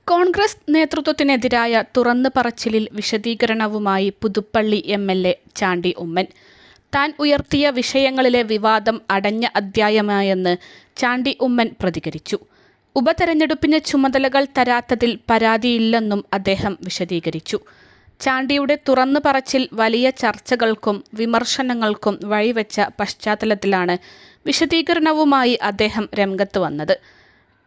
കോൺഗ്രസ് നേതൃത്വത്തിനെതിരായ തുറന്നു പറച്ചിലിൽ വിശദീകരണവുമായി പുതുപ്പള്ളി MLA ചാണ്ടി ഉമ്മൻ. താൻ ഉയർത്തിയ വിഷയങ്ങളിലെ വിവാദം അടഞ്ഞ അധ്യായമായെന്ന് ചാണ്ടി ഉമ്മൻ പ്രതികരിച്ചു. ഉപതെരഞ്ഞെടുപ്പിന് ചുമതലകൾ തരാത്തതിൽ പരാതിയില്ലെന്നും അദ്ദേഹം വിശദീകരിച്ചു. ചാണ്ടിയുടെ തുറന്നു പറച്ചിൽ വലിയ ചർച്ചകൾക്കും വിമർശനങ്ങൾക്കും വഴിവെച്ച പശ്ചാത്തലത്തിലാണ് വിശദീകരണവുമായി അദ്ദേഹം രംഗത്ത് വന്നത്.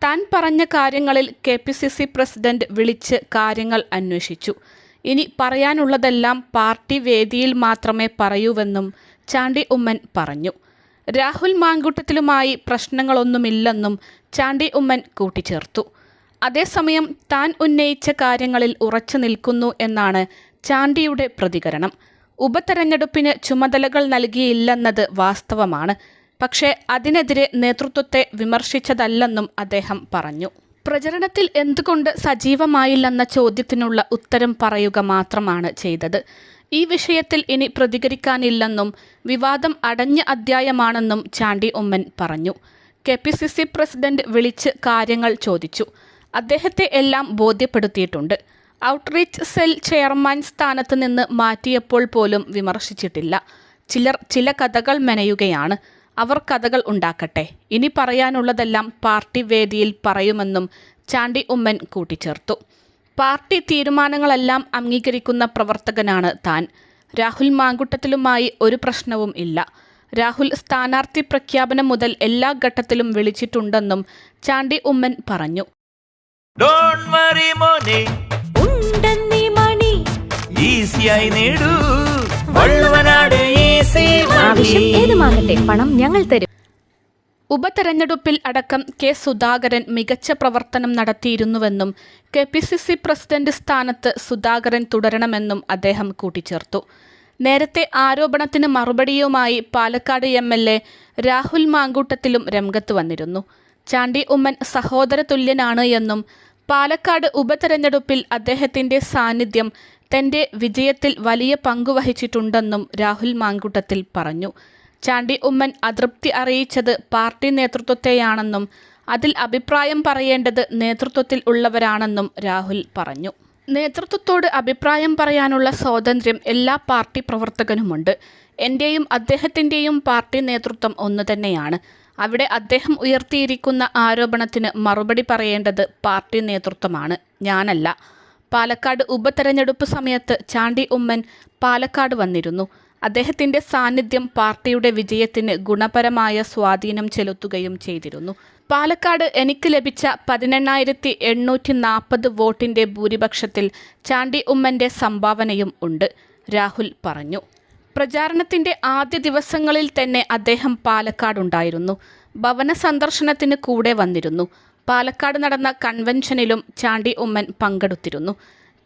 താൻ പറഞ്ഞ കാര്യങ്ങളിൽ KPCC പ്രസിഡന്റ് വിളിച്ച് കാര്യങ്ങൾ അന്വേഷിച്ചു. ഇനി പറയാനുള്ളതെല്ലാം പാർട്ടി വേദിയിൽ മാത്രമേ പറയൂവെന്നും ചാണ്ടി ഉമ്മൻ പറഞ്ഞു. രാഹുൽ മാങ്കൂട്ടത്തിലുമായി പ്രശ്നങ്ങളൊന്നുമില്ലെന്നും ചാണ്ടി ഉമ്മൻ കൂട്ടിച്ചേർത്തു. അതേസമയം താൻ ഉന്നയിച്ച കാര്യങ്ങളിൽ ഉറച്ചു നിൽക്കുന്നു എന്നാണ് ചാണ്ടിയുടെ പ്രതികരണം. ഉപതെരഞ്ഞെടുപ്പിന് ചുമതലകൾ നൽകിയില്ലെന്നത് വാസ്തവമാണ്. പക്ഷേ അതിനെതിരെ നേതൃത്വത്തെ വിമർശിച്ചതല്ലെന്നും അദ്ദേഹം പറഞ്ഞു. പ്രചരണത്തിൽ എന്തുകൊണ്ട് സജീവമായില്ലെന്ന ചോദ്യത്തിനുള്ള ഉത്തരം പറയുക മാത്രമാണ് ചെയ്തത്. ഈ വിഷയത്തിൽ ഇനി പ്രതികരിക്കാനില്ലെന്നും വിവാദം അടഞ്ഞ അധ്യായമാണെന്നും ചാണ്ടി ഉമ്മൻ പറഞ്ഞു. KPCC പ്രസിഡന്റ് വിളിച്ച് കാര്യങ്ങൾ ചോദിച്ചു. അദ്ദേഹത്തെ എല്ലാം ബോധ്യപ്പെടുത്തിയിട്ടുണ്ട്. ഔട്ട്റീച്ച് സെൽ ചെയർമാൻ സ്ഥാനത്ത് നിന്ന് മാറ്റിയപ്പോൾ പോലും വിമർശിച്ചിട്ടില്ല. ചിലർ ചില കഥകൾ മെനയുകയാണ്. അവർ കഥകൾ ഉണ്ടാക്കട്ടെ. ഇനി പറയാനുള്ളതെല്ലാം പാർട്ടി വേദിയിൽ പറയുമെന്നും ചാണ്ടി ഉമ്മൻ കൂട്ടിച്ചേർത്തു. പാർട്ടി തീരുമാനങ്ങളെല്ലാം അംഗീകരിക്കുന്ന പ്രവർത്തകനാണ് താൻ. രാഹുൽ മാങ്കൂട്ടത്തിലുമായി ഒരു പ്രശ്നവും ഇല്ല. രാഹുൽ സ്ഥാനാർത്ഥി പ്രഖ്യാപനം മുതൽ എല്ലാ ഘട്ടത്തിലും വിളിച്ചിട്ടുണ്ടെന്നും ചാണ്ടി ഉമ്മൻ പറഞ്ഞു. പണം ഞങ്ങൾ തരും. ഉപതെരഞ്ഞെടുപ്പിൽ അടക്കം K. സുധാകരൻ മികച്ച പ്രവർത്തനം നടത്തിയിരുന്നുവെന്നും KPCC പ്രസിഡന്റ് സ്ഥാനത്ത് സുധാകരൻ തുടരണമെന്നും അദ്ദേഹം കൂട്ടിച്ചേർത്തു. നേരത്തെ ആരോപണത്തിന് മറുപടിയുമായി പാലക്കാട് MLA രാഹുൽ മാങ്കൂട്ടത്തിലും രംഗത്ത് വന്നിരുന്നു. ചാണ്ടി ഉമ്മൻ സഹോദര തുല്യനാണ് എന്നും പാലക്കാട് ഉപതെരഞ്ഞെടുപ്പിൽ അദ്ദേഹത്തിൻ്റെ സാന്നിധ്യം തൻ്റെ വിജയത്തിൽ വലിയ പങ്കുവഹിച്ചിട്ടുണ്ടെന്നും രാഹുൽ മാങ്കൂട്ടത്തിൽ പറഞ്ഞു. ചാണ്ടി ഉമ്മൻ അതൃപ്തി അറിയിച്ചത് പാർട്ടി നേതൃത്വത്തെയാണെന്നും അതിൽ അഭിപ്രായം പറയേണ്ടത് നേതൃത്വത്തിൽ ഉള്ളവരാണെന്നും രാഹുൽ പറഞ്ഞു. നേതൃത്വത്തോട് അഭിപ്രായം പറയാനുള്ള സ്വാതന്ത്ര്യം എല്ലാ പാർട്ടി പ്രവർത്തകനുമുണ്ട്. എൻ്റെയും അദ്ദേഹത്തിൻ്റെയും പാർട്ടി നേതൃത്വം ഒന്നു തന്നെയാണ്. അവിടെ അദ്ദേഹം ഉയർത്തിയിരിക്കുന്ന ആരോപണത്തിന് മറുപടി പറയേണ്ടത് പാർട്ടി നേതൃത്വമാണ്, ഞാനല്ല. പാലക്കാട് ഉപതെരഞ്ഞെടുപ്പ് സമയത്ത് ചാണ്ടി ഉമ്മൻ പാലക്കാട് വന്നിരുന്നു. അദ്ദേഹത്തിൻ്റെ സാന്നിധ്യം പാർട്ടിയുടെ വിജയത്തിന് ഗുണപരമായ സ്വാധീനം ചെലുത്തുകയും ചെയ്തിരുന്നു. പാലക്കാട് എനിക്ക് ലഭിച്ച 18,840 വോട്ടിൻ്റെ ഭൂരിപക്ഷത്തിൽ ചാണ്ടി ഉമ്മൻ്റെ സംഭാവനയും ഉണ്ട്, രാഹുൽ പറഞ്ഞു. പ്രചാരണത്തിൻ്റെ ആദ്യ ദിവസങ്ങളിൽ തന്നെ അദ്ദേഹം പാലക്കാടുണ്ടായിരുന്നു. ഭവന സന്ദർശനത്തിന് കൂടെ വന്നിരുന്നു. പാലക്കാട് നടന്ന കൺവെൻഷനിലും ചാണ്ടി ഉമ്മൻ പങ്കെടുത്തിരുന്നു.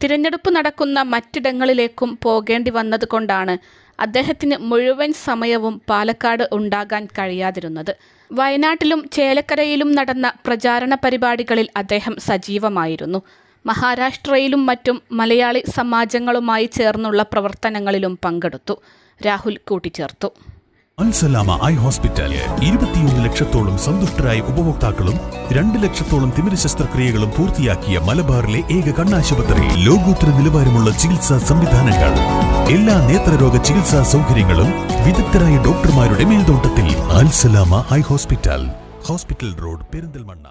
തിരഞ്ഞെടുപ്പ് നടക്കുന്ന മറ്റിടങ്ങളിലേക്കും പോകേണ്ടി വന്നതുകൊണ്ടാണ് അദ്ദേഹത്തിന് മുഴുവൻ സമയവും പാലക്കാട് ഉണ്ടാകാൻ കഴിയാതിരുന്നത്. വയനാട്ടിലും ചേലക്കരയിലും നടന്ന പ്രചാരണ പരിപാടികളിൽ അദ്ദേഹം സജീവമായിരുന്നു. മഹാരാഷ്ട്രയിലും മറ്റും മലയാളി സമാജങ്ങളുമായി ചേർന്നുള്ള പ്രവർത്തനങ്ങളിലും പങ്കെടുത്തു, രാഹുൽ കൂട്ടിച്ചേർത്തു. അൽസലാമ ഐ ഹോസ്പിറ്റൽ 21 ലക്ഷത്തോളം സന്തുഷ്ടരായ ഉപഭോക്താക്കളും 2 ലക്ഷത്തോളം തിമിര ശസ്ത്രക്രിയകളും പൂർത്തിയാക്കിയ മലബാറിലെ ഏക കണ്ണാശുപത്രി. ലോകോത്തര നിലവാരമുള്ള ചികിത്സാ സംവിധാനങ്ങൾ, എല്ലാ നേത്രരോഗ ചികിത്സാ സൗകര്യങ്ങളും വിദഗ്ധരായ ഡോക്ടർമാരുടെ മേൽനോട്ടത്തിൽ. Al Salama eye hospital, hospital road, Perinthalmanna.